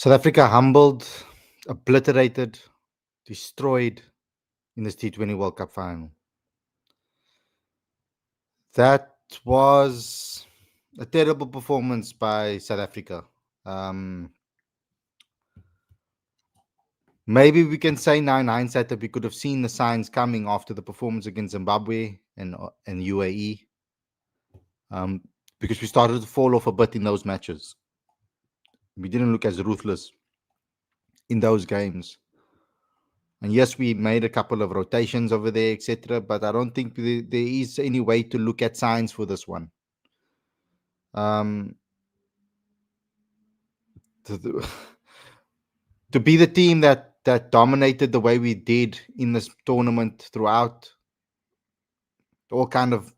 South Africa humbled, obliterated, destroyed in this T20 World Cup final. That was a terrible performance by South Africa. Maybe we can say now in hindsight that we could have seen the signs coming after the performance against Zimbabwe and UAE, because we started to fall off a bit in those matches. We didn't look as ruthless in those games. And yes, we made a couple of rotations over there, etc. But I don't think there is any way to look at signs for this one. To be the team that dominated the way we did in this tournament throughout, all kind of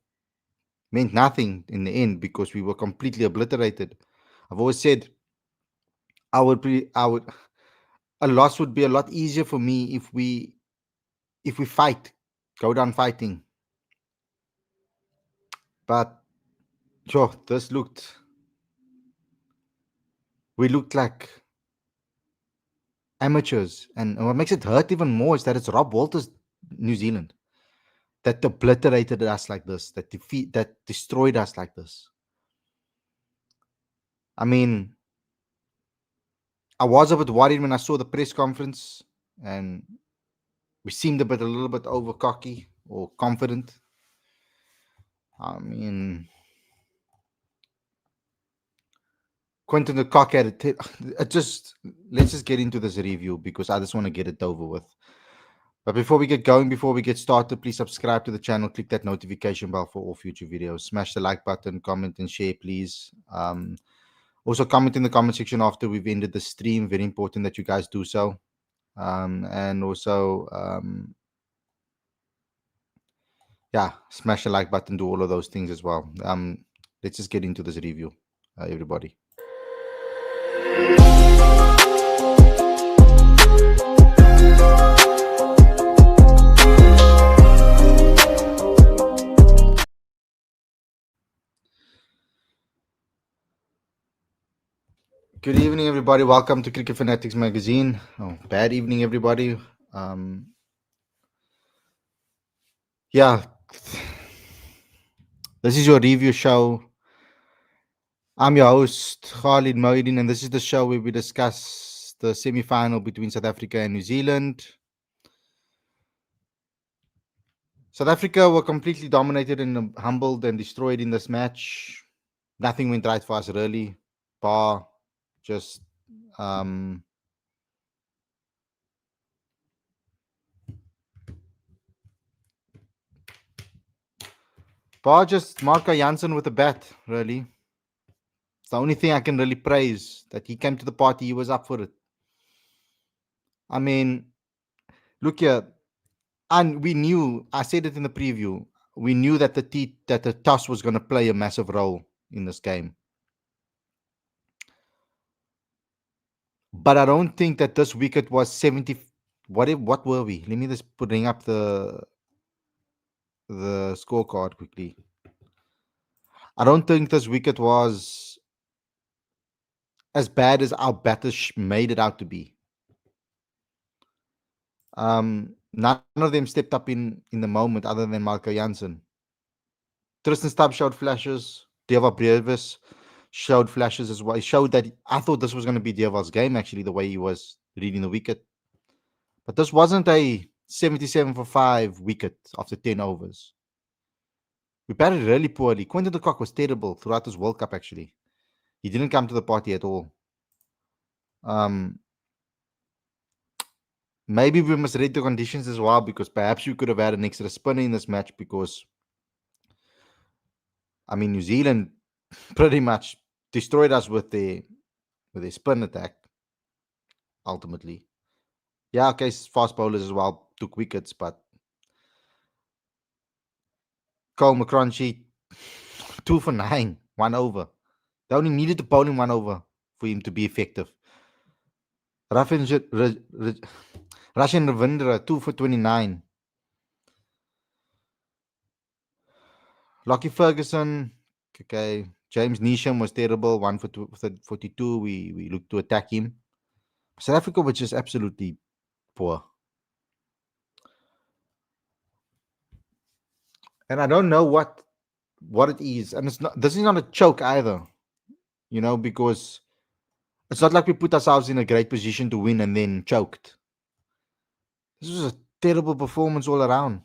meant nothing in the end because we were completely obliterated. I've always said a loss would be a lot easier for me if we go down fighting. But sure, we looked like amateurs, and what makes it hurt even more is that it's Rob Walters, New Zealand, that obliterated us like this, that destroyed us like this. I mean, I was a bit worried when I saw the press conference, and we seemed a little bit over cocky or confident. I mean, Quentin de Kock had it. Let's just get into this review because I just want to get it over with. But before we get going, before we get started, please subscribe to the channel, click that notification bell for all future videos, smash the like button, comment and share, please. Also comment in the comment section after we've ended the stream. Very important that you guys do so. And also, yeah, smash the like button, do all of those things as well. Let's just get into this review, everybody. Good evening, everybody. Welcome to Cricket Fanatics Magazine. Oh, bad evening, everybody. Yeah, this is your review show. I'm your host, Khalid, and this is the show where we discuss the semi-final between South Africa and New Zealand. South Africa were completely dominated and humbled and destroyed in this match. Nothing went right for us, really, bar just Marco Jansen with a bat, really. It's the only thing I can really praise, that he came to the party, he was up for it. I mean, look here, and we knew, I said it in the preview, we knew that the toss was going to play a massive role in this game. But I don't think that this wicket was 70. What were we? Let me just bring up the scorecard quickly. I don't think this wicket was as bad as our batters made it out to be. None of them stepped up in the moment other than Marco Jansen. Tristan Stubbs showed flashes. Deva Brevis showed flashes as well. He showed that I thought this was going to be Deva's game, actually, the way he was reading the wicket. But this wasn't a 77 for 5 wicket after 10 overs. We batted really poorly. Quentin de Kock was terrible throughout this World Cup, actually. He didn't come to the party at all. Maybe we misread the conditions as well, because perhaps we could have had an extra spinner in this match, because I mean, New Zealand pretty much destroyed us with their spin attack, ultimately. Yeah, okay, fast bowlers as well took wickets, but Cole McCrunchy, 2 for 9, 1 over. They only needed to bowl him 1 over for him to be effective. Russian Ravindra, 2 for 29. Lockie Ferguson, okay. James Neesham was terrible, 1 for 42. We looked to attack him. South Africa was just absolutely poor. And I don't know what it is. And it's not, this is not a choke either, because it's not like we put ourselves in a great position to win and then choked. This was a terrible performance all around.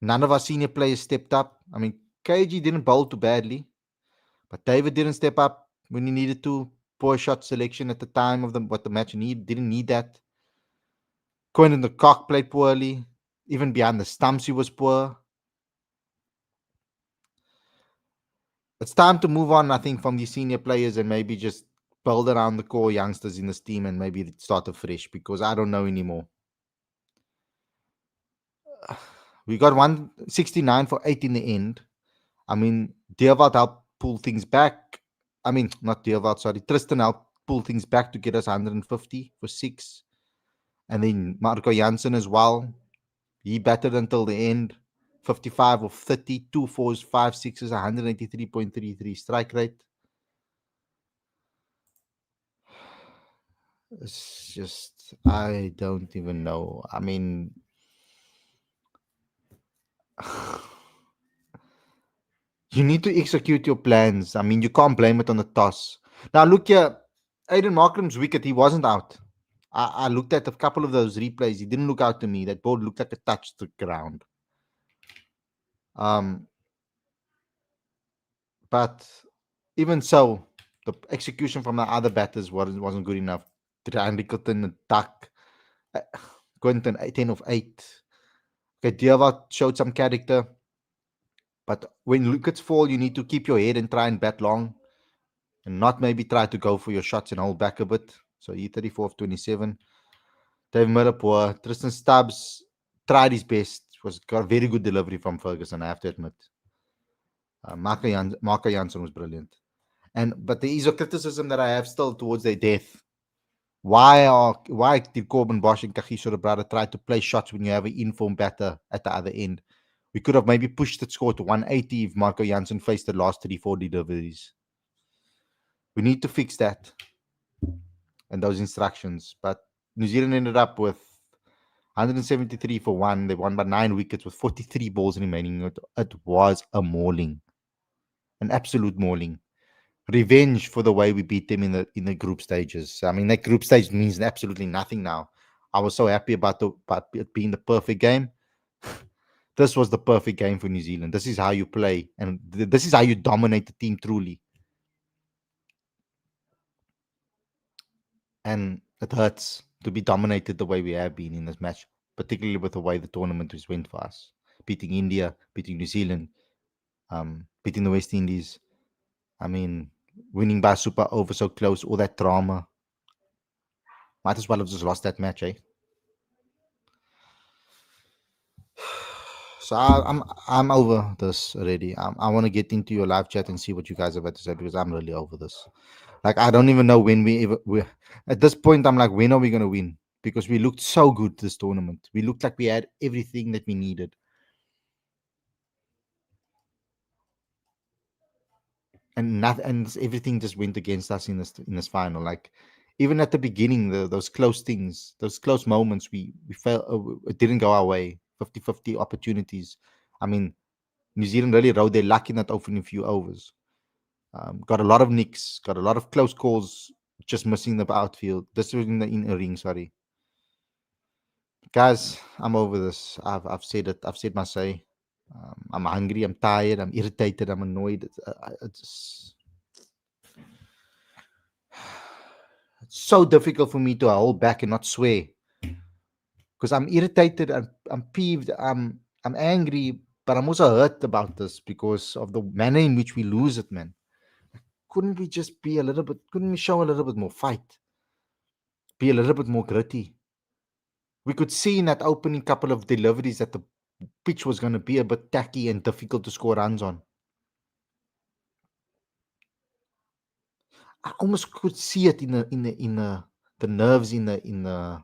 None of our senior players stepped up. I mean, KG didn't bowl too badly, but David didn't step up when he needed to. Poor shot selection at the time of what the match need didn't need that. Quentin the Cock played poorly. Even behind the stumps, he was poor. It's time to move on, I think, from these senior players and maybe just build around the core youngsters in this team and maybe start afresh because I don't know anymore. We got 169 for 8 in the end. I mean, Deerwoud helped pull things back. I mean, not Deerwoud, sorry. Tristan helped pull things back to get us 150 for 6. And then Marco Janssen as well. He batted until the end. 55 of 30, 2 fours, 5 sixes, 183.33 strike rate. It's just, I don't even know. I mean, you need to execute your plans. I mean, you can't blame it on the toss. Now, look here. Aiden Markram's wicket, he wasn't out. I looked at a couple of those replays. He didn't look out to me. That ball looked like a touch to the ground. But even so, the execution from the other batters wasn't good enough. Andy Cotton, Duck, Quentin, 10 of 8. Okay, Deerwoud showed some character. But when wickets fall, you need to keep your head and try and bat long and not maybe try to go for your shots and hold back a bit. So he 34 of 27. Dave Miller poor. Tristan Stubbs tried his best. Got a very good delivery from Ferguson, I have to admit. Marco Janssen was brilliant. But there is a criticism that I have still towards their death. Why did Corbin Bosch and Kagiso Brother try to play shots when you have an informed batter at the other end? We could have maybe pushed the score to 180 if Marco Janssen faced the last 3-4 deliveries. We need to fix that and those instructions. But New Zealand ended up with 173 for 1. They won by 9 wickets with 43 balls remaining. It was a mauling, an absolute mauling. Revenge for the way we beat them in the group stages. I mean, that group stage means absolutely nothing now. I was so happy about it being the perfect game. This was the perfect game for New Zealand. This is how you play, and this is how you dominate the team truly. And it hurts to be dominated the way we have been in this match, particularly with the way the tournament has went for us. Beating India, beating New Zealand, beating the West Indies. I mean, winning by super over so close, all that drama. Might as well have just lost that match, eh? So I'm over this already. I want to get into your live chat and see what you guys have had to say because I'm really over this. Like I don't even know when we at this point. I'm like, when are we gonna win? Because we looked so good this tournament. We looked like we had everything that we needed, and everything just went against us in this final. Like even at the beginning, those close things, those close moments, we felt it didn't go our way. 50-50 opportunities. I mean, New Zealand really rode their luck in that opening few overs. Got a lot of nicks, got a lot of close calls, just missing the outfield. This was in the inner ring, sorry. Guys, I'm over this. I've said it. I've said my say. I'm hungry. I'm tired. I'm irritated. I'm annoyed. It's so difficult for me to hold back and not swear because I'm irritated. I'm peeved. I'm angry, but I'm also hurt about this because of the manner in which we lose it, man. Couldn't we just be a little bit? Couldn't we show a little bit more fight? Be a little bit more gritty? We could see in that opening couple of deliveries that the pitch was going to be a bit tacky and difficult to score runs on. I almost could see it the nerves in the.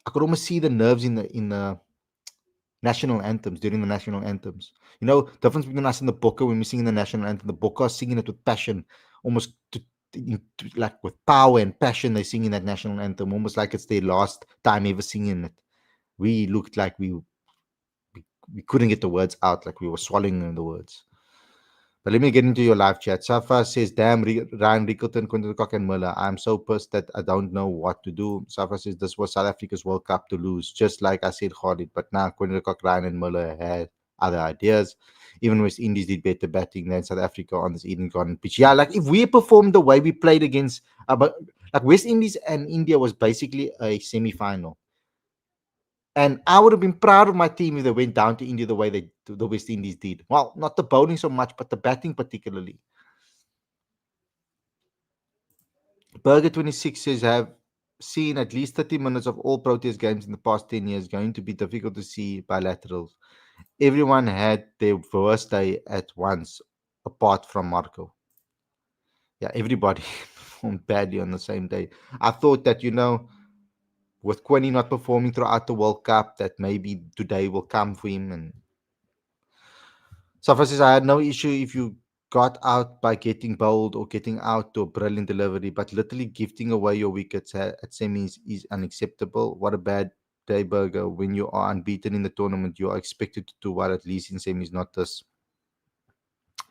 I could almost see the nerves in the national anthems during the national anthems. Difference between us and the Bokke when we sing the national anthem. The Bokke are singing it with passion, almost like with power and passion, they singing that national anthem, almost like it's their last time ever singing it. We looked like we couldn't get the words out, like we were swallowing the words. But let me get into your live chat. Safa says, damn, Ryan Rickleton, Quinton Cock, and Muller. I'm so pissed that I don't know what to do. Safa says, this was South Africa's World Cup to lose, just like I said, Khalid. But now Quinton Cock, Ryan, and Muller had other ideas. Even West Indies did better batting than South Africa on this Eden Garden pitch. Yeah, like if we performed the way we played against, but like West Indies and India was basically a semi final. And I would have been proud of my team if they went down to India the way the West Indies did. Well, not the bowling so much, but the batting particularly. Burger 26 says, have seen at least 30 minutes of all Proteas games in the past 10 years. Going to be difficult to see bilaterals. Everyone had their worst day at once, apart from Marco. Yeah, everybody performed badly on the same day. I thought that, with Quinny not performing throughout the World Cup, that maybe today will come for him. And Safa says, I had no issue if you got out by getting bowled or getting out to a brilliant delivery, but literally gifting away your wickets at semis is unacceptable. What a bad day, Burger. When you are unbeaten in the tournament, you are expected to do well, at least in semis, not this.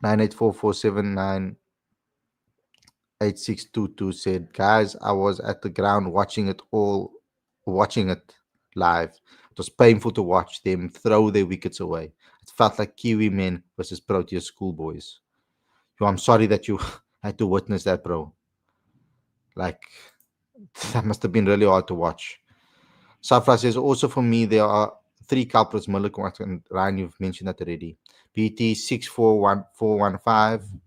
9844798622 said, guys, I was at the ground watching it live. It was painful to watch them throw their wickets away. It felt like Kiwi men versus Proteas schoolboys. Yo, I'm sorry that you had to witness that, bro. Like, that must have been really hard to watch. Safra says, also for me, there are three culprits, Malik and Ryan, you've mentioned that already. BT 641415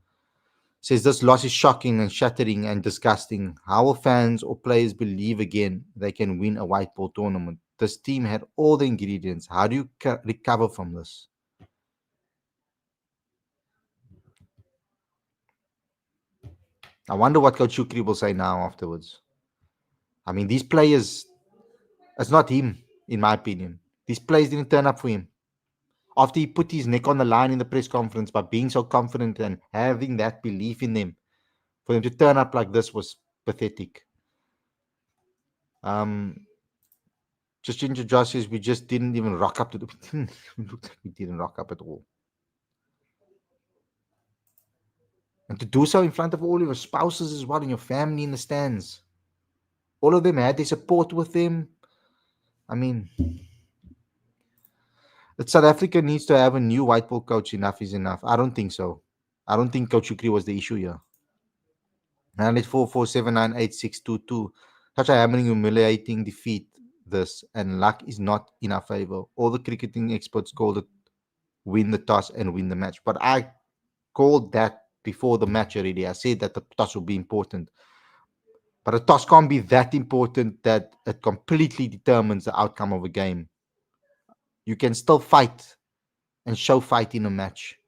says, this loss is shocking and shattering and disgusting. How will fans or players believe again they can win a white ball tournament? This team had all the ingredients. How do you recover from this? I wonder what Coach Shukri will say now afterwards. I mean, these players, it's not him, in my opinion. These players didn't turn up for him. After he put his neck on the line in the press conference by being so confident and having that belief in them, for them to turn up like this was pathetic. Just Ginger Josh says we just didn't even rock up to the. We didn't rock up at all. And to do so in front of all your spouses as well and your family in the stands. All of them had their support with them. I mean, South Africa needs to have a new white ball coach. Enough is enough. I don't think so. I don't think Coach Ukri was the issue here. 9844798622. Such a hammering, humiliating defeat. This and luck is not in our favor. All the cricketing experts called it win the toss and win the match. But I called that before the match already. I said that the toss will be important. But a toss can't be that important that it completely determines the outcome of a game. You can still fight and show fight in a match.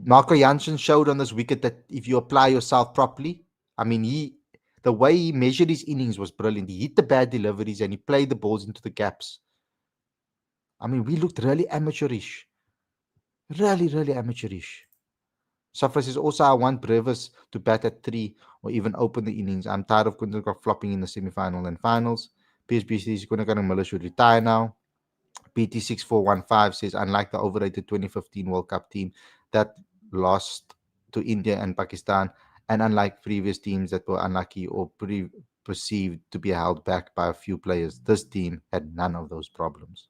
Marco Janssen showed on this wicket that if you apply yourself properly, I mean, the way he measured his innings was brilliant. He hit the bad deliveries and he played the balls into the gaps. I mean, we looked really amateurish. Really, really amateurish. Safra says, also, I want Brevis to bat at 3 or even open the innings. I'm tired of Quinton flopping in the semi-final and finals. PSB says Quinton Miller should retire now. BT6415 says, unlike the overrated 2015 World Cup team that lost to India and Pakistan, and unlike previous teams that were unlucky or perceived to be held back by a few players, this team had none of those problems.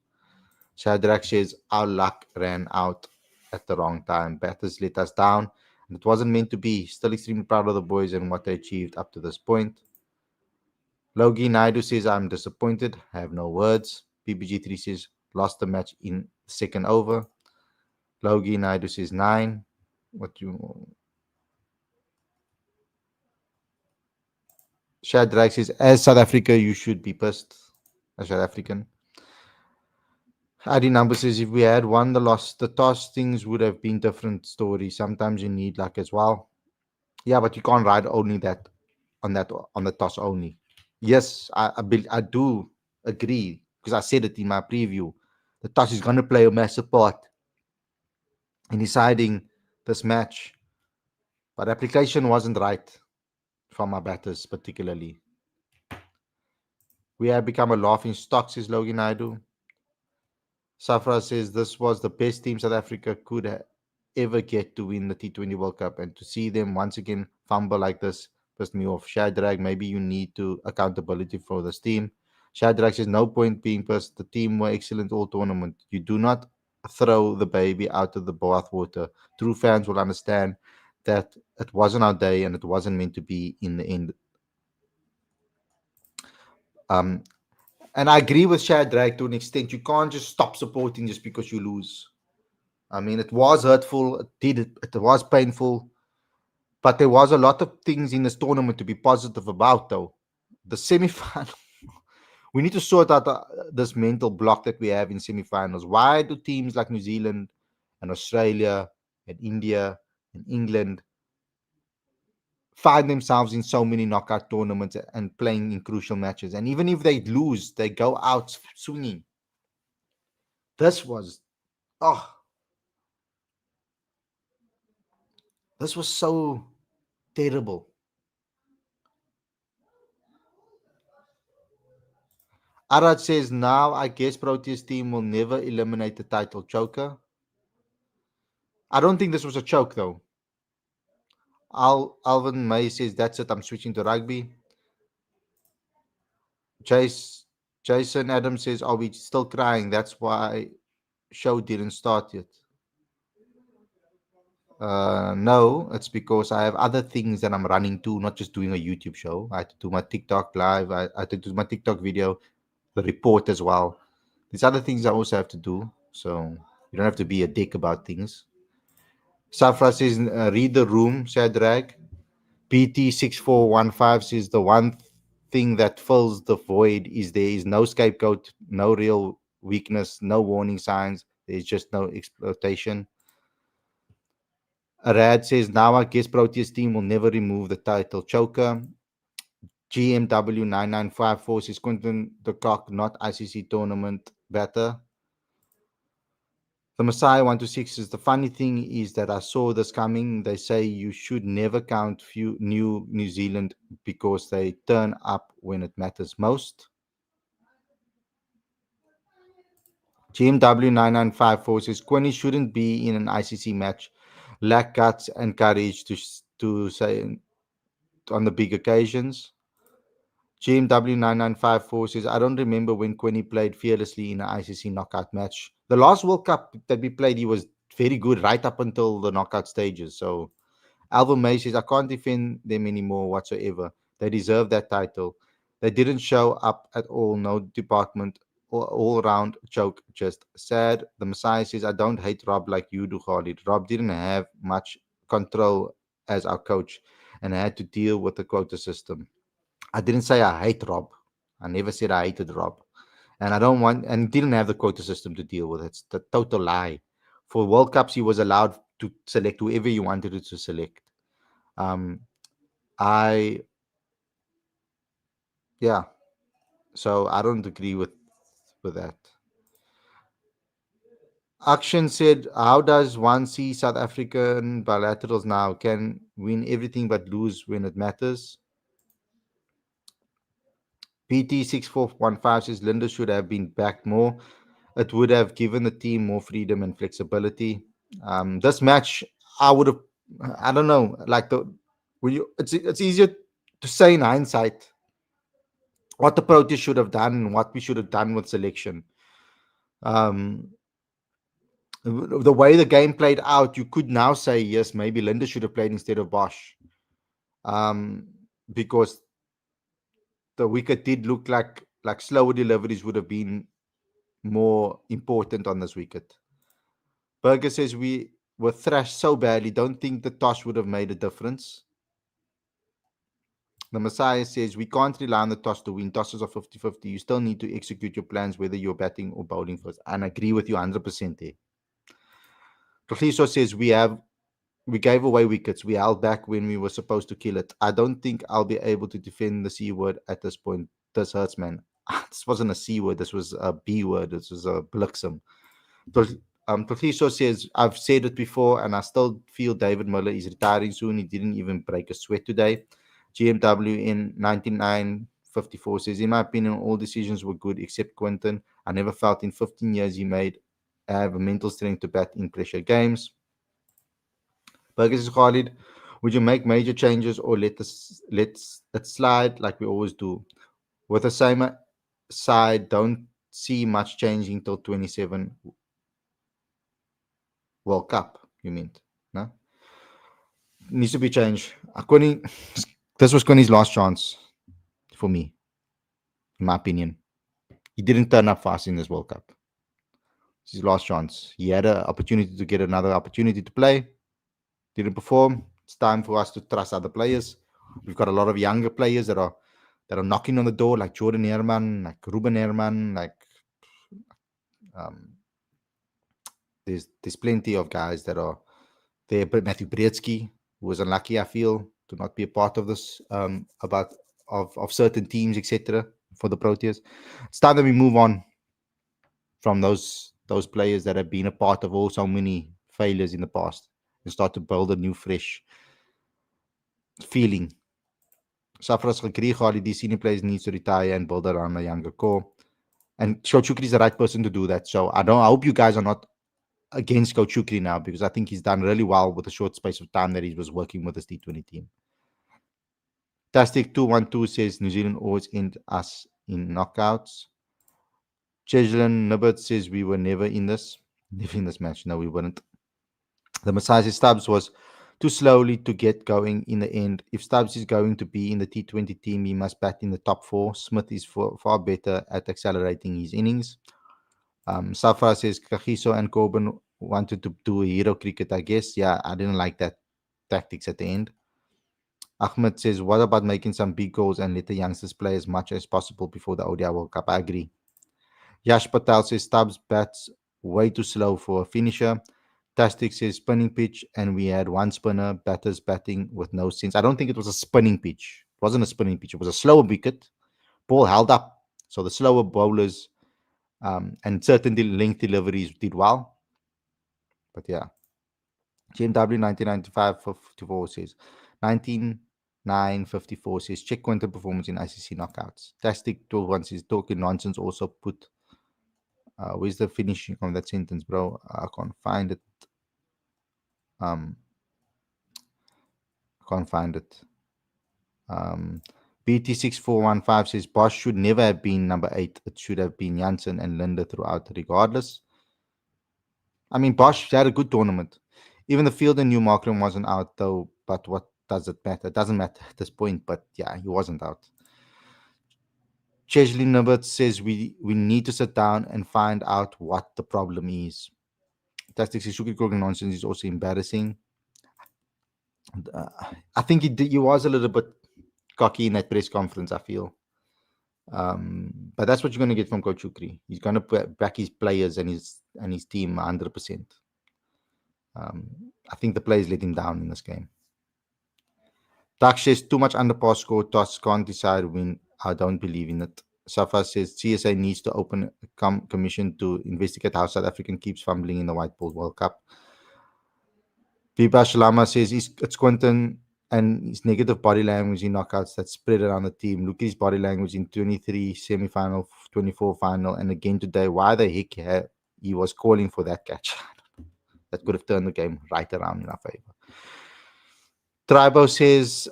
Shadrach says, our luck ran out at the wrong time. Batters let us down, and it wasn't meant to be. Still extremely proud of the boys and what they achieved up to this point. Logi Naidu says, I'm disappointed. I have no words. PBG3 says, lost the match in second over. Logi Naidu says 9. Shadrach says, as South Africa, you should be pissed. As South African. ID number says, if we had won the toss, things would have been different story. Sometimes you need luck as well. Yeah, but you can't ride only that on the toss only. Yes, I do agree because I said it in my preview. The toss is going to play a massive part in deciding this match. But application wasn't right from our batters, particularly. We have become a laughing stock, says Logan Naidu. Safra says this was the best team South Africa could ever get to win the T20 World Cup, and to see them once again fumble like this pissed me off. Shadrach, maybe you need to accountability for this team. Shadrach says no point being pissed. The team were excellent all tournament. You do not throw the baby out of the bathwater. True fans will understand that it wasn't our day and it wasn't meant to be in the end. Um, and I agree with Shadrach to an extent. You can't just stop supporting just because you lose. I mean, it was hurtful. It was painful, but there was a lot of things in this tournament to be positive about. Though the semi-final, we need to sort out this mental block that we have in semi-finals. Why do teams like New Zealand and Australia and India and England find themselves in so many knockout tournaments and playing in crucial matches? And even if they lose, they go out swinging. This was oh, this was so terrible. Arad says now I guess Proteas team will never eliminate the title choker. I don't think this was a choke though. Alvin May says that's it. I'm switching to rugby. Chase Jason Adams says, are we still crying? That's why show didn't start yet. No, it's because I have other things that I'm running to, not just doing a YouTube show. I had to do my TikTok live. I had to do my TikTok video, the report as well. There's other things I also have to do. So you don't have to be a dick about things. Safra says, read the room, Shadrach. PT6415 says, the one thing that fills the void is there is no scapegoat, no real weakness, no warning signs. There's just no exploitation. Arad says, now I guess Proteas team will never remove the title choker. GMW9954 says, Quentin the Cock, not ICC tournament better. The Messiah 126 says, the funny thing is that I saw this coming. They say you should never count New Zealand because they turn up when it matters most. GMW9954 says, Quinny shouldn't be in an ICC match. Lack guts and courage to say on the big occasions. GMW9954 says, I don't remember when Quinny played fearlessly in an ICC knockout match. The last World Cup that we played, he was very good right up until the knockout stages. So Alvin May says, I can't defend them anymore whatsoever. They deserve that title. They didn't show up at all. No department. All round choke. Just sad. The Messiah says, I don't hate Rob like you do, Khalid. Rob didn't have much control as our coach and had to deal with the quota system. I didn't say I hate Rob. I never said I hated Rob. And I don't want, and didn't have the quota system to deal with. It's the total lie. For World Cups, he was allowed to select whoever he wanted to select. Um, I, yeah. So I don't agree with that. Akshan said, "How does one see South African bilaterals now? Can win everything but lose when it matters." PT6415 says Linda should have been backed more. It would have given the team more freedom and flexibility. This match, I would have, I don't know, like it's easier to say in hindsight what the Proteas should have done and what we should have done with selection. Um, the way the game played out, you could now say yes, maybe Linda should have played instead of Bosch, um, because the wicket did look like slower deliveries would have been more important on this wicket. Berger says we were thrashed so badly. Don't think the toss would have made a difference. The Messiah says we can't rely on the toss to win. Tosses are 50-50. You still need to execute your plans whether you're batting or bowling first. And I agree with you 100% there. Trujillo says we gave away wickets. We held back when we were supposed to kill it. I don't think I'll be able to defend the C word at this point. This hurts, man. This wasn't a C word. This was a B word. This was a bliksem. Proteas says, I've said it before, and I still feel David Miller is retiring soon. He didn't even break a sweat today. GMW in 9954 says, in my opinion, all decisions were good except Quinton. I never felt in 15 years he made have a mental strength to bat in pressure games. Burgers is Khalid. Would you make major changes or let it slide like we always do? With the same side, don't see much changing till 27 World Cup, you mean? No? Needs to be changed. This was Quinny's last chance for me, in my opinion. He didn't turn up fast in this World Cup. It's his last chance. He had an opportunity to get another opportunity to play. Didn't perform. It's time for us to trust other players. We've got a lot of younger players that are knocking on the door, like Jordan Herman, like Ruben Herman, like um, there's plenty of guys that are there. But Matthew Brzezinski, who was unlucky, I feel, to not be a part of this of certain teams, etc. for the Proteas. It's time that we move on from those players that have been a part of so many failures in the past and start to build a new, fresh feeling. Safras agree, Khalid, these senior players needs to retire and build around a younger core. And Coach Chukri is the right person to do that. So I hope you guys are not against Coach Chukri now, because I think he's done really well with the short space of time that he was working with this T20 team. Tastic 212 says New Zealand always end us in knockouts. Cheslin Nibbert says we were never in this match. No, we weren't. The Messiah says Stubbs was too slowly to get going in the end. If Stubbs is going to be in the T20 team, he must bat in the top 4. Smith is far better at accelerating his innings. Safra says Kagiso and Corbin wanted to do a hero cricket, I guess. Yeah, I didn't like that tactics at the end. Ahmed says, what about making some big goals and let the youngsters play as much as possible before the ODI World Cup? I agree. Yash Patel says Stubbs bats way too slow for a finisher. Tastic says spinning pitch, and we had one spinner, batters batting with no sense. I don't think it was a spinning pitch. It wasn't a spinning pitch. It was a slower wicket. Ball held up. So the slower bowlers and certain length deliveries did well. But yeah. GMW 1995-54 says 19-9-54 says check Quinton performance in ICC knockouts. Tastic 12 says talking nonsense also put where's the finishing of that sentence, bro? I can't find it. I can't find it. BT6415 says Bosch should never have been number 8. It should have been Janssen and Linde throughout, regardless. I mean, Bosch had a good tournament. Even the field in Newmarket wasn't out, though. But what does it matter? It doesn't matter at this point. But yeah, he wasn't out. Chesley Nibbert says we need to sit down and find out what the problem is. Tastic says sugarcoating nonsense is also embarrassing. I think he was a little bit cocky in that press conference, I feel. But that's what you're going to get from Coach Chukri. He's going to back his players and his team 100%. I think the players let him down in this game. Dak says too much underpass score. Toss can't decide when. I don't believe in it. Safa says CSA needs to open a commission to investigate how South African keeps fumbling in the White Ball World Cup. Biba Shalama says it's Quinton and his negative body language in knockouts that spread around the team. Look at his body language in 23 semi-final, 24 final, and again today. Why the heck he was calling for that catch? That could have turned the game right around in our favor. Tribo says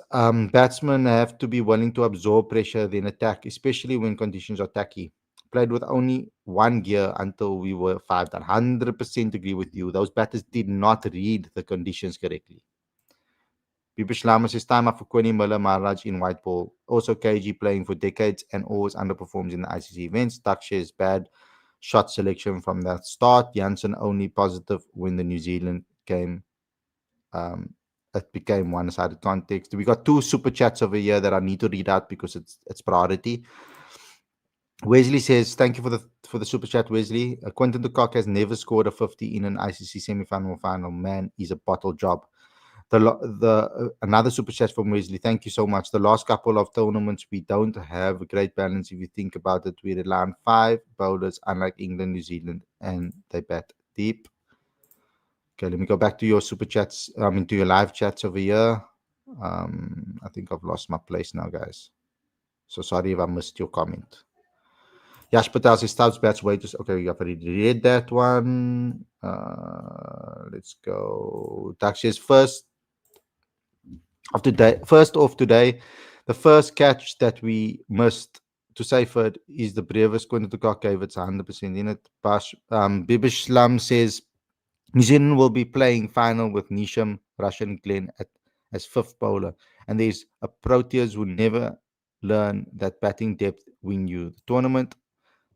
batsmen have to be willing to absorb pressure, then attack, especially when conditions are tacky. Played with only one gear until we were 5. 100% agree with you. Those batters did not read the conditions correctly. Bipa Shlama says time up for Quinny Miller Maharaj in white ball. Also KG playing for decades and always underperforms in the ICC events. Daksha's bad shot selection from the start. Janssen only positive when the New Zealand game it became one-sided context. We got 2 super chats over here that I need to read out because it's priority. Wesley says, thank you for the super chat, Wesley. Quinton de Kock has never scored a 50 in an ICC semi-final or final. Man, he's a bottle job. Another super chat from Wesley. Thank you so much. The last couple of tournaments, we don't have a great balance. If you think about it, we rely on 5 bowlers, unlike England, New Zealand, and they bat deep. Okay, let me go back to your super chats. To your live chats over here. I think I've lost my place now, guys. So sorry if I missed your comment. Yash Patel says Stubbs bats way to. Okay, we have already read that one. Let's go. Dax says first off today, the first catch that we missed to Seifert is the Brevis going to cock gave it's 100% in it. Bibish Slam says New Zealand will be playing final with Nisham, Russian Glenn as fifth bowler. And there's a Proteas who never learn that batting depth win you the tournament.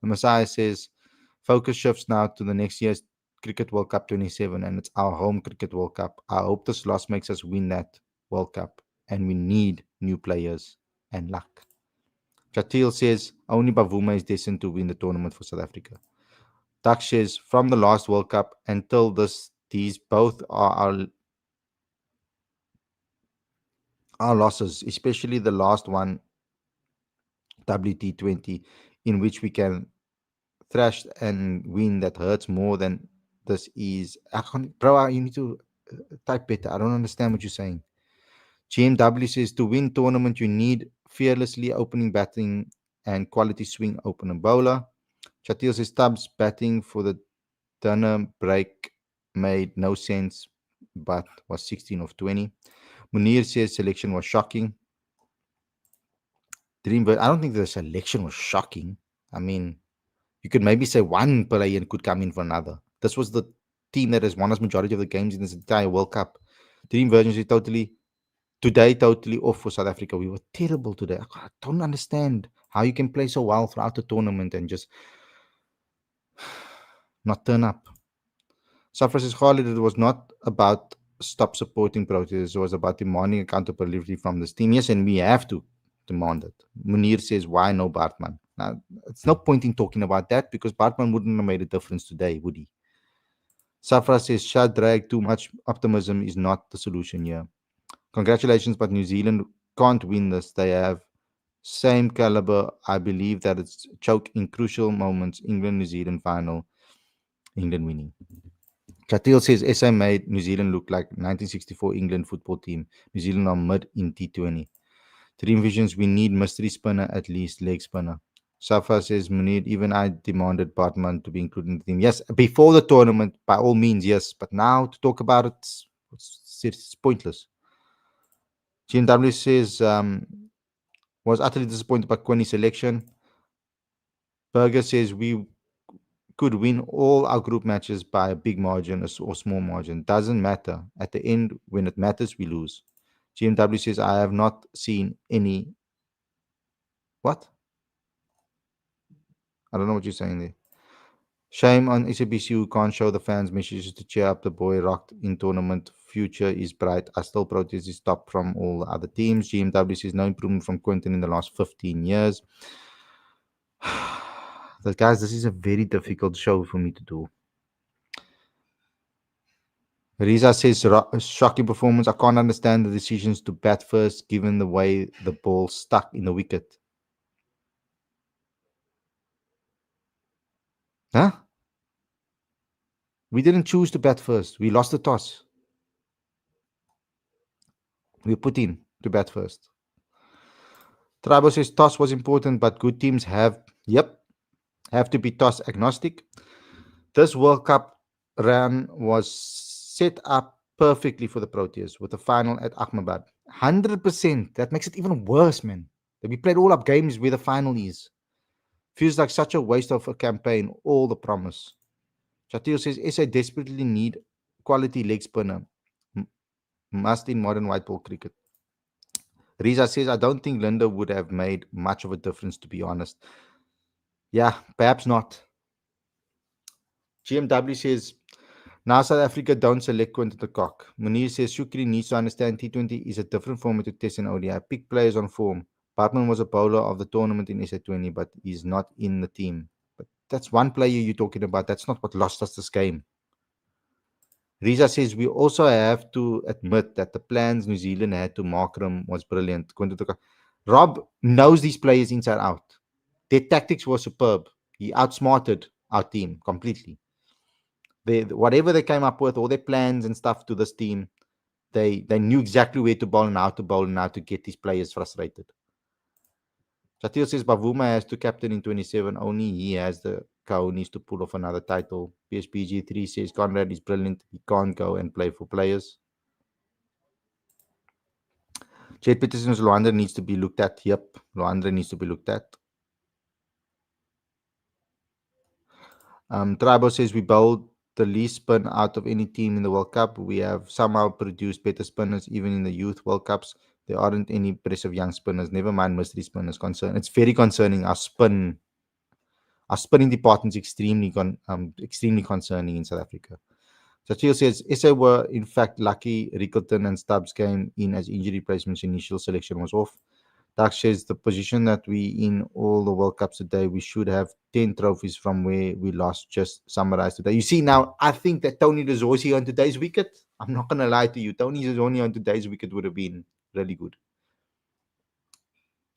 The Messiah says focus shifts now to the next year's Cricket World Cup 27, and it's our home Cricket World Cup. I hope this loss makes us win that World Cup, and we need new players and luck. Chatil says only Bavuma is destined to win the tournament for South Africa. Tak says from the last World Cup until this, these both are our losses, especially the last one, WT20, in which we can thrash and win that hurts more than this is. Bro, you need to type better. I don't understand what you're saying. GMW says to win tournament, you need fearlessly opening batting and quality swing opener bowler. Chatil says Stubbs batting for the Dunner break made no sense, but was 16 of 20. Munir says selection was shocking. Dreambird, I don't think the selection was shocking. I mean, you could maybe say one player could come in for another. This was the team that has won us majority of the games in this entire World Cup. Dream Virgins is totally off for South Africa. We were terrible today. I don't understand how you can play so well throughout the tournament and just not turn up. Safra says Khalid, it was not about stop supporting Proteas. It was about demanding accountability from this team. Yes, and we have to demand it. Munir says, why no Bartman? Now, it's no point in talking about that because Bartman wouldn't have made a difference today, would he? Safra says, Shadrag, too much optimism is not the solution here. Congratulations, but New Zealand can't win this. They have same caliber. I believe that it's choke in crucial moments. England, New Zealand final. England winning. Chatil says SA made New Zealand look like 1964 England football team. New Zealand are mid in T20. Dream Visions, we need mystery spinner at least, leg spinner. Safa says, Munir, even I demanded Bartman to be included in the team. Yes, before the tournament, by all means, yes. But now to talk about it, it's pointless. GMW says, was utterly disappointed by Kwani's selection. Berger says, we could win all our group matches by a big margin or small margin. Doesn't matter. At the end, when it matters, we lose. GMW says, I have not seen any. What? I don't know what you're saying there. Shame on SABC who can't show the fans messages to cheer up the boy rocked in tournament. Future is bright. I still protest his top from all the other teams. GMW says no improvement from Quinton in the last 15 years. Guys, this is a very difficult show for me to do. Riza says shocking performance. I can't understand the decisions to bat first given the way the ball stuck in the wicket. Huh? We didn't choose to bat first. We lost the toss. We put in to bat first. Tribal says toss was important, but good teams have to be toss agnostic. This World Cup run was set up perfectly for the Proteas with the final at Ahmedabad. 100%. That makes it even worse, man. We played all up games where the final is. Feels like such a waste of a campaign, all the promise. Chatil says SA desperately need quality leg spinner. Must in modern white ball cricket. Riza says, I don't think Linda would have made much of a difference, to be honest. Yeah, perhaps not. GMW says, now South Africa don't select Quinton de Kock. Munir says, Shukri needs to understand T20 is a different format to test and ODI. Pick players on form. Bartman was a bowler of the tournament in SA20, but he's not in the team. But that's one player you're talking about. That's not what lost us this game. Riza says, we also have to admit that the plans New Zealand had to Markram was brilliant. Rob knows these players inside out. Their tactics were superb. He outsmarted our team completely. Whatever they came up with, all their plans and stuff to this team, they knew exactly where to bowl and how to bowl and how to get these players frustrated. Shatil says Bavuma has to captain in 27. Only he has the cojones to pull off another title. PSPG3 says Conrad is brilliant. He can't go and play for players. Jade Peterson's Luanda needs to be looked at. Yep, Luanda needs to be looked at. Tribal says we bowled the least spin out of any team in the World Cup. We have somehow produced better spinners even in the Youth World Cups. There aren't any impressive young spinners. Never mind mystery spinners. It's very concerning. Our spinning department is extremely concerning in South Africa. Sachil says SA were in fact lucky Rickleton and Stubbs came in as injury replacements. Initial selection was off. Dark says the position that we in all the World Cups today, we should have 10 trophies from where we lost, just summarized today. You see, now I think that Tony Dezorsi on today's wicket, I'm not going to lie to you, Tony Dezorsi on today's wicket would have been really good.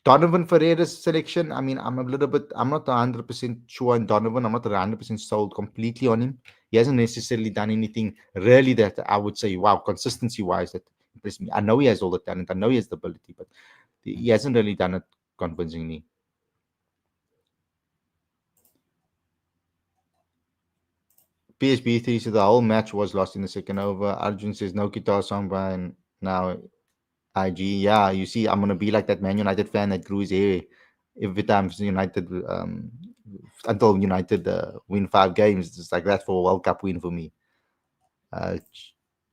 Donovan Ferreira's selection, I mean, I'm not 100% sure on Donovan. I'm not 100% sold completely on him. He hasn't necessarily done anything really that I would say, wow, consistency-wise, that impressed me. I know he has all the talent. I know he has the ability, but he hasn't really done it convincingly. PSB3 says the whole match was lost in the second over. Arjun says no guitar song by now IG. Yeah, you see, I'm gonna be like that Man United fan that grew his hair every time United until United win 5 games. It's like that for a World Cup win for me.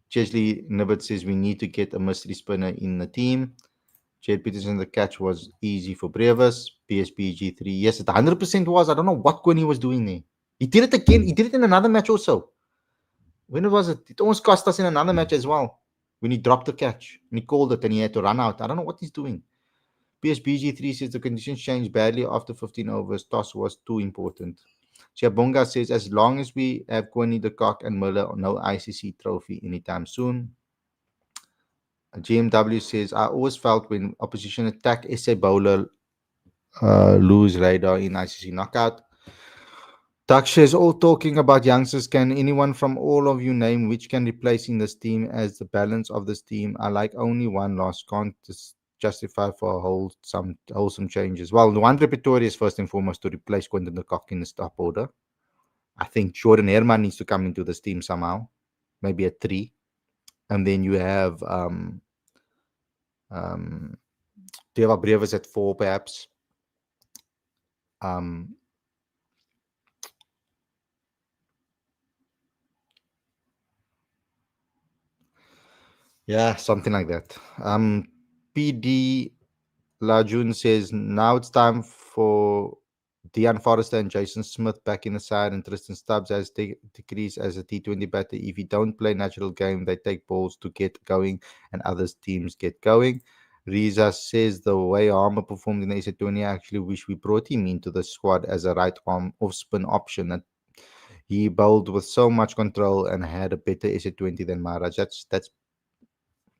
Chesley Nibbert says we need to get a mystery spinner in the team. Jade Peterson, the catch was easy for Brevis. PSPG3. Yes, it 100% was. I don't know what Quinny was doing there. He did it again. He did it in another match also. When was it? It almost cost us in another match as well. When he dropped the catch and he called it and he had to run out. I don't know what he's doing. PSBG3 says the conditions changed badly after 15 overs. Toss was too important. Shabonga says as long as we have Quinny, the Cock, and Miller, no ICC trophy anytime soon. GMW says I always felt when opposition attack SA bowler lose radar in ICC knockout. Daksha is all talking about youngsters. Can anyone from all of you name which can replace in this team as the balance of this team? I like only one loss. Can't justify for wholesome changes. Well, the one Pretoria is first and foremost to replace Quentin de Kock in the top order. I think Jordan Herman needs to come into this team somehow, maybe at 3. And then you have Deva Brevis at 4, perhaps. Yeah, something like that. PD Lajun says now it's time for Dean Forrester and Jason Smith back in the side, and Tristan Stubbs has decreased as a T20 batter. If you don't play natural game, they take balls to get going, and other teams get going. Riza says the way Harmer performed in the SA20, I actually wish we brought him into the squad as a right arm off spin option. That he bowled with so much control and had a better SA20 than Maharaj.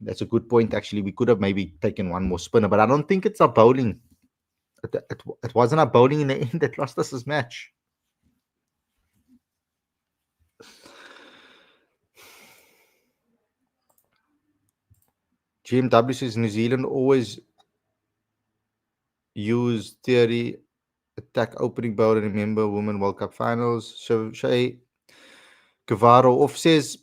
That's a good point. Actually, we could have maybe taken one more spinner, but I don't think it's our bowling. It wasn't our bowling in the end that lost us this match. GMW says New Zealand always use theory attack opening bowler. Remember Women World Cup finals. Shay Guevara off says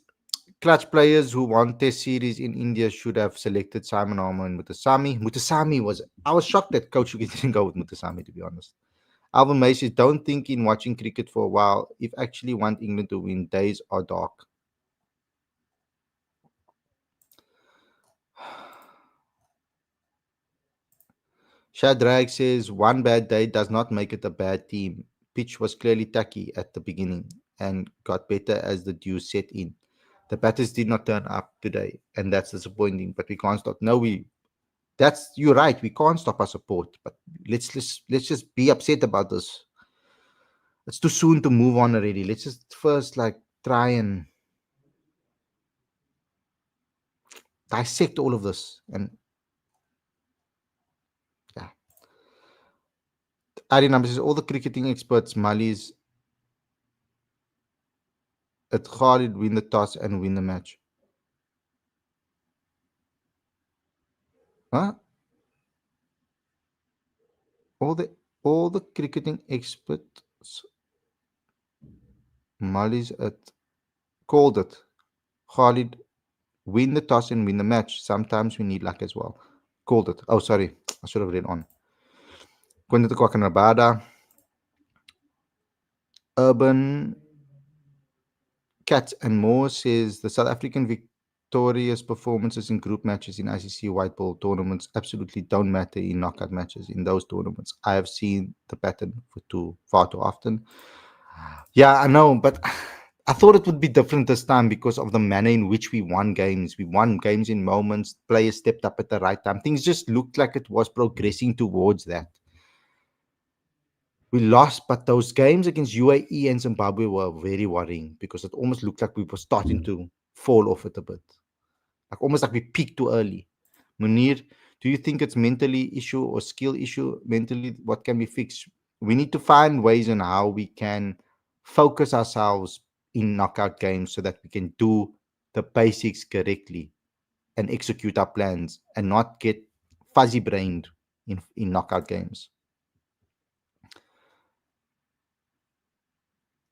clutch players who won Test series in India should have selected Simon Harmer and Mutasami. I was shocked that Coach Yuki didn't go with Mutasami, to be honest. Alvin May says, don't think in watching cricket for a while. If actually want England to win, days are dark. Shadrag says, one bad day does not make it a bad team. Pitch was clearly tacky at the beginning and got better as the dew set in. The batters did not turn up today, and that's disappointing, but we can't stop. You're right. We can't stop our support, but let's just be upset about this. It's too soon to move on already. Let's just first try and dissect all of this. And yeah, Ari Numbers says all the cricketing experts, Mullies, at Khalid win the toss and win the match. Huh? All the all the cricketing experts Malis at called it. Khalid win the toss and win the match. Sometimes we need luck as well. Called it. Oh, sorry. I should have read on. Quinta Kwakanabada. Urban Cat and More says the South African victorious performances in group matches in ICC white ball tournaments absolutely don't matter in knockout matches in those tournaments. I have seen the pattern far too often. Yeah, I know, but I thought it would be different this time because of the manner in which we won games. We won games in moments, players stepped up at the right time. Things just looked like it was progressing towards that. We lost, but those games against UAE and Zimbabwe were very worrying because it almost looked like we were starting to fall off it a bit. Like almost like we peaked too early. Munir, do you think it's mentally issue or skill issue? Mentally, what can be fixed? We need to find ways on how we can focus ourselves in knockout games so that we can do the basics correctly and execute our plans and not get fuzzy brained in knockout games.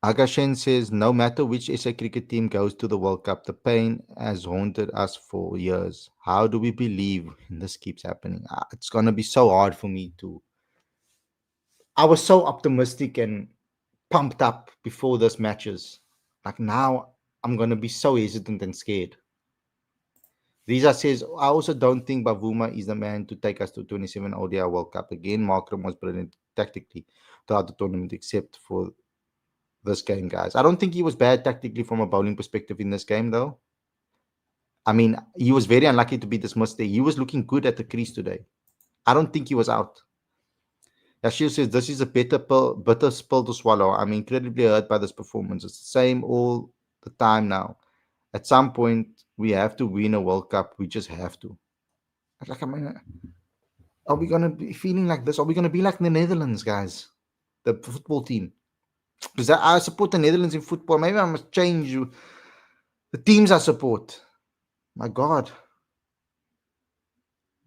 Agashen says, no matter which SA cricket team goes to the World Cup, the pain has haunted us for years. How do we believe this keeps happening? It's going to be so hard for me to. I was so optimistic and pumped up before this matches. Like now, I'm going to be so hesitant and scared. Riza says, I also don't think Bavuma is the man to take us to 27 ODI World Cup again. Markram was brilliant tactically throughout the tournament, except for this game, guys. I don't think he was bad tactically from a bowling perspective in this game, though. I mean, he was very unlucky to be dismissed there. He was looking good at the crease today. I don't think he was out. Yashil says, this is a bitter pill to swallow. I'm incredibly hurt by this performance. It's the same all the time now. At some point, we have to win a World Cup. We just have to. Like, I mean, are we going to be feeling like this? Are we going to be like the Netherlands, guys? The football team. Because I support the Netherlands in football. Maybe I must change the teams I support. My God.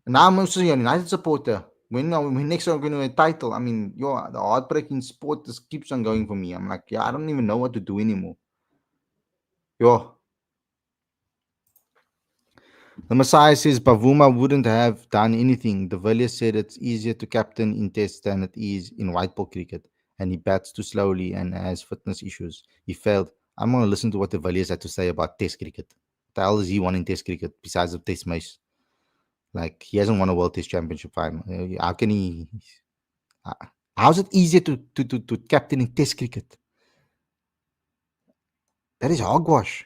Now I'm also a United supporter. When next are going to win a title? I mean, the heartbreaking sport just keeps on going for me. I'm like, I don't even know what to do anymore. The Messiah says Bavuma wouldn't have done anything. De Villiers said it's easier to captain in test than it is in white ball cricket, and he bats too slowly and has fitness issues. He failed. I'm going to listen to what De Villiers had to say about test cricket. What the hell is he won in test cricket besides the test match? Like, he hasn't won a World Test Championship final. How can he? How's it easier to captain in test cricket? That is hogwash.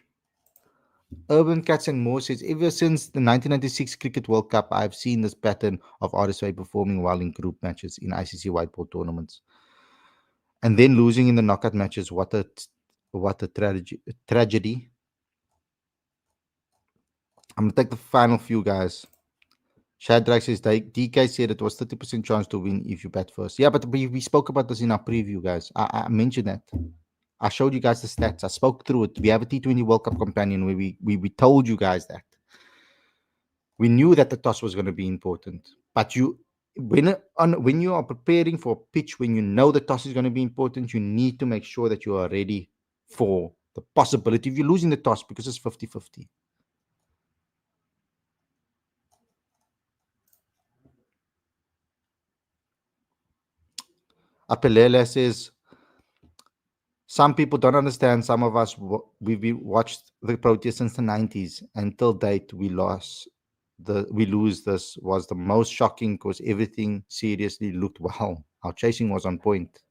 Urban Cats and More says, ever since the 1996 Cricket World Cup, I've seen this pattern of RSA performing well in group matches in ICC white ball tournaments, and then losing in the knockout matches. What a tragedy! I'm gonna take the final few, guys. Shadrach says DK said it was 30% chance to win if you bat first. Yeah, but we spoke about this in our preview, guys. I mentioned that. I showed you guys the stats. I spoke through it. We have a T20 World Cup companion where we told you guys that. We knew that the toss was going to be important. But when you are preparing for a pitch, when you know the toss is going to be important, you need to make sure that you are ready for the possibility of you losing the toss because it's 50-50. Apelela says, some people don't understand. Some of us, we've watched the Proteas since the 90s. Until date, we lose this was the most shocking because everything seriously looked well. Our chasing was on point.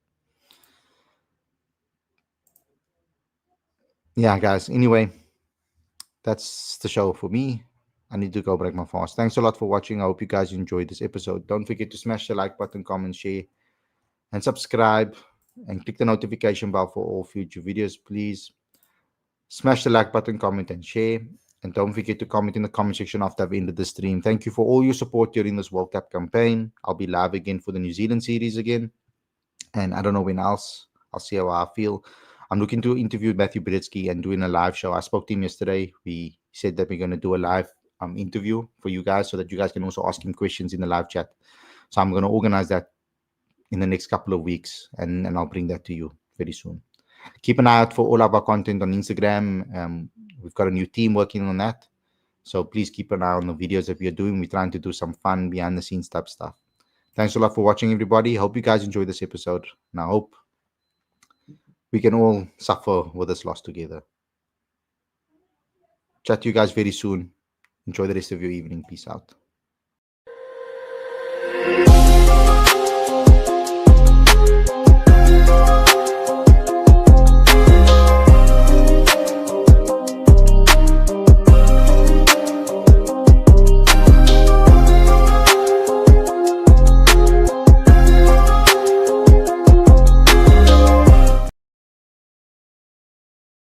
Yeah, guys. Anyway, that's the show for me. I need to go break my fast. Thanks a lot for watching. I hope you guys enjoyed this episode. Don't forget to smash the like button, comment, share, and subscribe. And click the notification bell for all future videos, please. Smash the like button, comment, and share. And don't forget to comment in the comment section after I've ended the stream. Thank you for all your support during this World Cup campaign. I'll be live again for the New Zealand series again. And I don't know when else. I'll see how I feel. I'm looking to interview Matthew Britsky and doing a live show. I spoke to him yesterday. We said that we're going to do a live interview for you guys so that you guys can also ask him questions in the live chat. So I'm going to organize that in the next couple of weeks, and I'll bring that to you very soon. Keep an eye out for all of our content on Instagram. We've got a new team working on that. So please keep an eye on the videos that we are doing. We're trying to do some fun behind the scenes type stuff. Thanks a lot for watching, everybody. Hope you guys enjoyed this episode. And I hope we can all suffer with this loss together. Chat to you guys very soon. Enjoy the rest of your evening. Peace out.